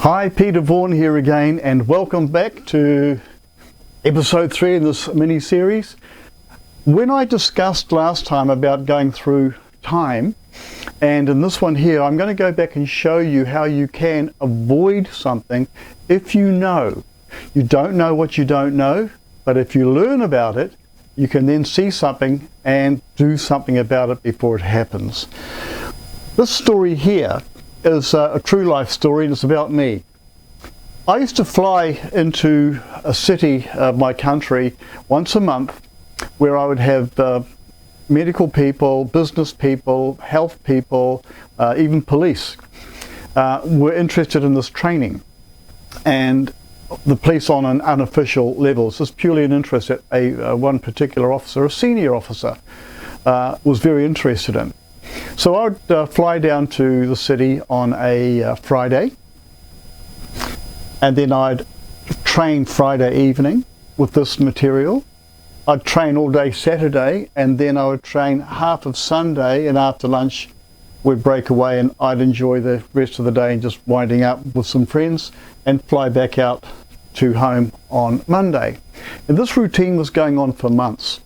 Hi, Peter Vaughan here again, and welcome back to episode 3 in this mini-series. When I discussed last time about going through time, and in this one here, I'm going to go back and show you how you can avoid something if you know. You don't know what you don't know, but if you learn about it, you can then see something and do something about it before it happens. This story here is a true life story, and it's about me. I used to fly into a city of my country once a month where I would have medical people, business people, health people, even police were interested in this training. And the police on an unofficial level, so it's purely an interest that one particular officer, a senior officer, was very interested in. So I would fly down to the city on a Friday, and then I'd train Friday evening with this material. I'd train all day Saturday, and then I would train half of Sunday, and after lunch we'd break away and I'd enjoy the rest of the day and just winding up with some friends and fly back out to home on Monday. And this routine was going on for months.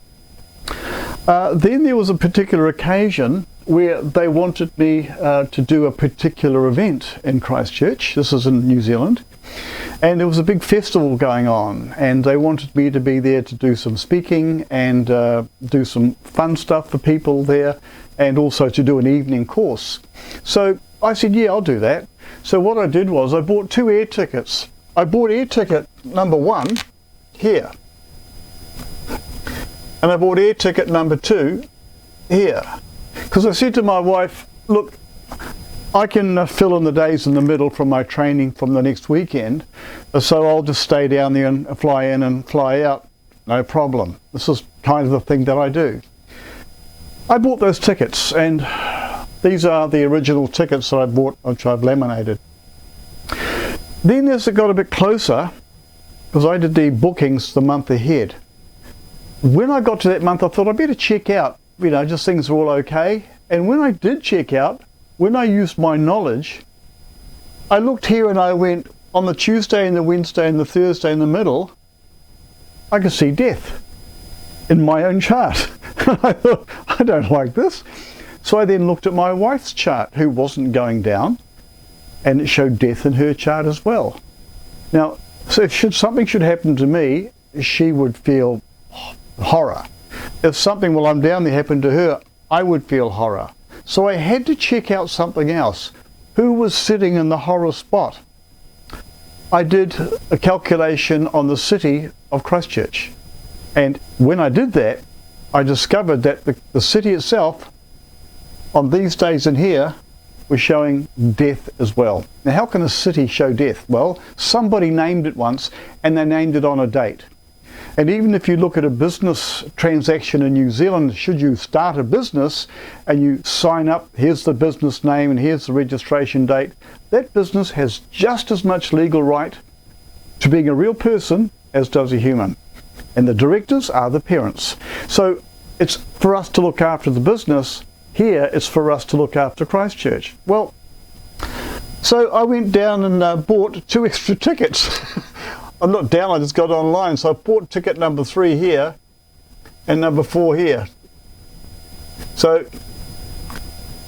Then there was a particular occasion where they wanted me to do a particular event in Christchurch. This is in New Zealand. And there was a big festival going on, and they wanted me to be there to do some speaking and do some fun stuff for people there, and also to do an evening course. So I said, yeah, I'll do that. So what I did was I bought 2 air tickets. I bought air ticket number 1 here, and I bought air ticket number 2 here, because I said to my wife, look, I can fill in the days in the middle from my training from the next weekend, so I'll just stay down there and fly in and fly out, no problem. This is kind of the thing that I do. I bought those tickets, and these are the original tickets that I bought, which I've laminated. Then as it got a bit closer, because I did the bookings the month ahead, when I got to that month I thought I'd better check out, just things are all okay. And when I did check out, when I used my knowledge, I looked here and I went, on the Tuesday and the Wednesday and the Thursday in the middle, I could see death in my own chart. I thought, I don't like this. So I then looked at my wife's chart, who wasn't going down, and it showed death in her chart as well. Now, so if something should happen to me, she would feel horror. If something while I'm down there happened to her, I would feel horror. So I had to check out something else. Who was sitting in the horror spot? I did a calculation on the city of Christchurch. And when I did that, I discovered that the city itself, on these days in here, was showing death as well. Now, how can a city show death? Well, somebody named it once, and they named it on a date. And even if you look at a business transaction in New Zealand, should you start a business and you sign up, here's the business name and here's the registration date, that business has just as much legal right to being a real person as does a human. And the directors are the parents. So it's for us to look after the business. Here it's for us to look after Christchurch. Well, so I went down and bought 2 extra tickets. I'm not down, I just got online. So I bought ticket number 3 here and number 4 here. So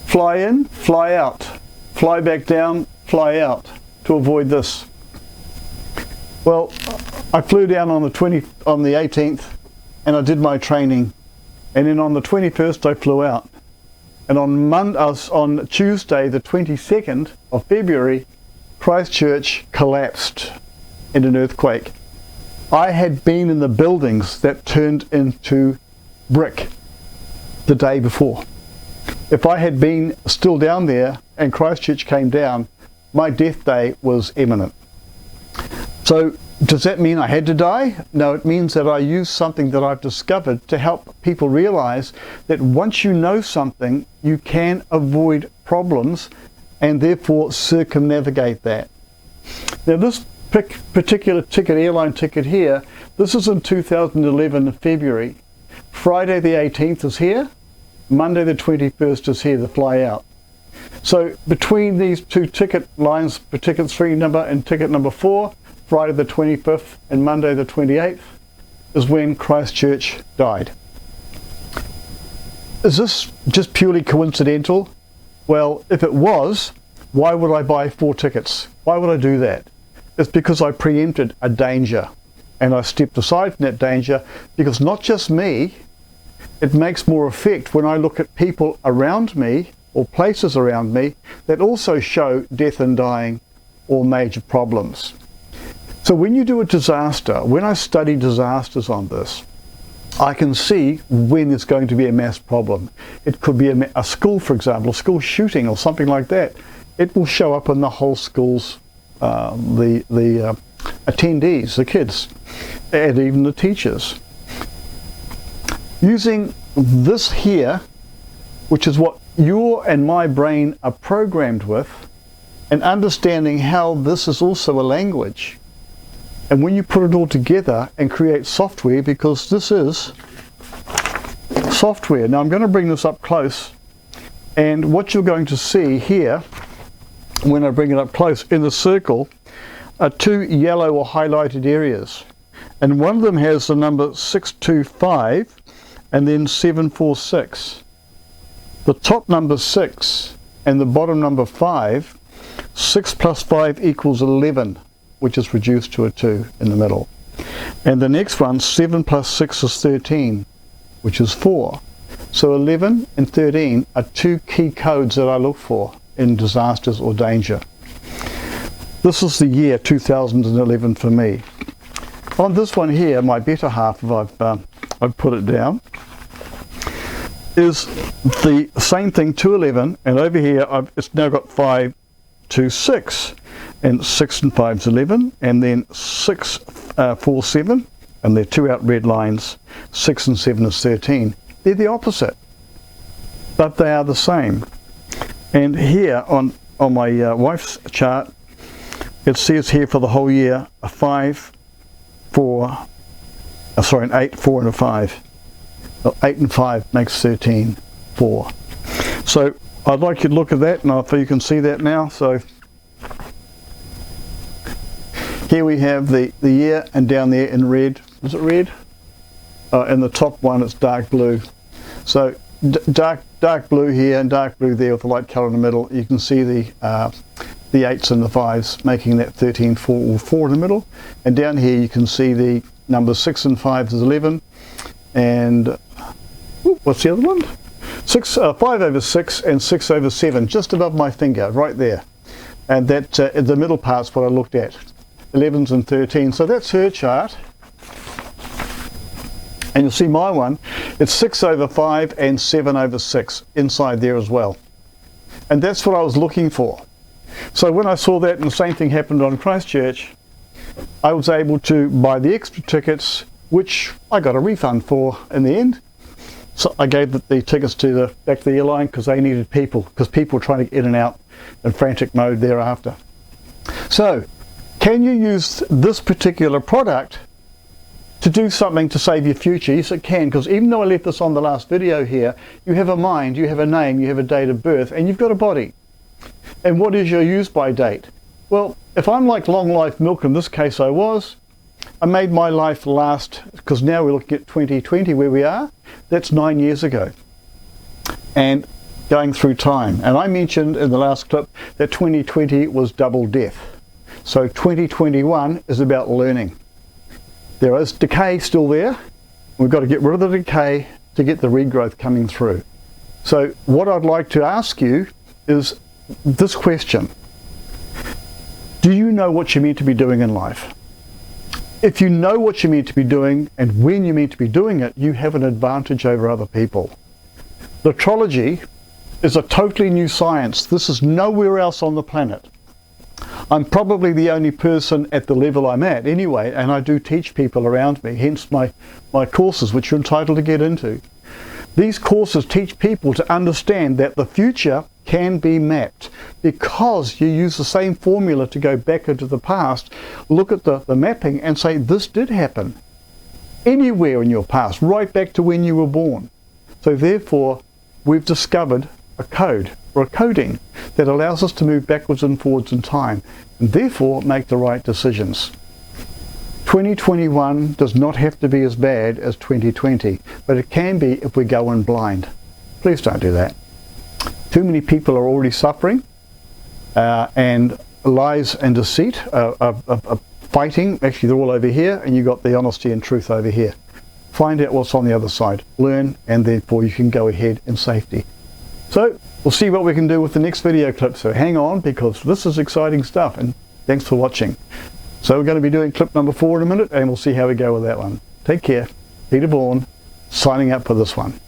fly in, fly out, fly back down, fly out to avoid this. Well, I flew down on the 18th and I did my training, and then on the 21st I flew out. And on Tuesday the 22nd of February, Christchurch collapsed in an earthquake. I had been in the buildings that turned into brick the day before. If I had been still down there and Christchurch came down, my death day was imminent. So does that mean I had to die? No, it means that I used something that I've discovered to help people realize that once you know something, you can avoid problems and therefore circumnavigate that. Now this particular ticket, airline ticket here, this is in 2011 February. Friday the 18th is here, Monday the 21st is here to fly out. So between these two ticket lines, for ticket 3 number and ticket number 4, Friday the 25th and Monday the 28th, is when Christchurch died. Is this just purely coincidental? Well, if it was, why would I buy 4 tickets? Why would I do that? It's because I preempted a danger, and I stepped aside from that danger, because not just me, it makes more effect when I look at people around me or places around me that also show death and dying or major problems. So when you do a disaster, when I study disasters on this, I can see when there's going to be a mass problem. It could be a school, for example, a school shooting or something like that. It will show up in the whole school's, the attendees, the kids, and even the teachers. Using this here, which is what your and my brain are programmed with, and understanding how this is also a language. And when you put it all together and create software, because this is software. Now I'm going to bring this up close, and what you're going to see here, when I bring it up close, in the circle are 2 yellow or highlighted areas. And one of them has the number 625 and then 746. The top number 6 and the bottom number 5, 6 plus 5 equals 11, which is reduced to a 2 in the middle. And the next one, 7 plus 6 is 13, which is 4. So 11 and 13 are 2 key codes that I look for in disasters or danger. This is the year 2011 for me. On this one here, my better half, if I've put it down, is the same thing, 211, and over here it's now got 5, 2, 6, and 6 and 5 is 11, and then 6, 4, 7, and they're 2 out red lines, 6 and 7 is 13. They're the opposite, but they are the same. And here on my wife's chart, it says here for the whole year a 5, 4, an 8, 4 and a 5. 8 and 5 makes 13, 4. So I'd like you to look at that, and I feel you can see that now. So here we have the year, and down there in red, is it red? In the top one it's dark blue. So dark blue here and dark blue there with the light colour in the middle. You can see the 8s and the 5s making that 13, 4, or 4 in the middle. And down here you can see the numbers 6 and 5 is 11, and what's the other one? 5 over 6 and 6 over 7, just above my finger, right there. And that the middle part's what I looked at, 11s and 13. So that's her chart. And you'll see my one, it's 6 over 5 and 7 over 6 inside there as well. And that's what I was looking for. So when I saw that and the same thing happened on Christchurch, I was able to buy the extra tickets, which I got a refund for in the end. So I gave the tickets back to the airline because they needed people, because people were trying to get in and out in frantic mode thereafter. So, can you use this particular product to do something to save your future? Yes, it can, because even though I left this on the last video here, you have a mind, you have a name, you have a date of birth, and you've got a body. And what is your use by date? Well, if I'm like long life milk, in this case I made my life last, because now we're looking at 2020 where we are, that's 9 years ago. And going through time. And I mentioned in the last clip that 2020 was double death. So 2021 is about learning. There is decay still there. We've got to get rid of the decay to get the regrowth coming through. So what I'd like to ask you is this question. Do you know what you're meant to be doing in life? If you know what you're meant to be doing and when you're meant to be doing it, you have an advantage over other people. Lettrology is a totally new science. This is nowhere else on the planet. I'm probably the only person at the level I'm at anyway, and I do teach people around me, hence my courses, which you're entitled to get into. These courses teach people to understand that the future can be mapped, because you use the same formula to go back into the past, look at the mapping and say this did happen anywhere in your past, right back to when you were born. So therefore we've discovered a code, or a coding that allows us to move backwards and forwards in time, and therefore make the right decisions. 2021 does not have to be as bad as 2020, but it can be if we go in blind. Please don't do that. Too many people are already suffering, and lies and deceit are fighting. Actually, they're all over here, and you've got the honesty and truth over here. Find out what's on the other side, learn, and therefore you can go ahead in safety. So we'll see what we can do with the next video clip, so hang on, because this is exciting stuff, and thanks for watching. So we're going to be doing clip number 4 in a minute, and we'll see how we go with that one. Take care. Peter Vaughan, signing up for this one.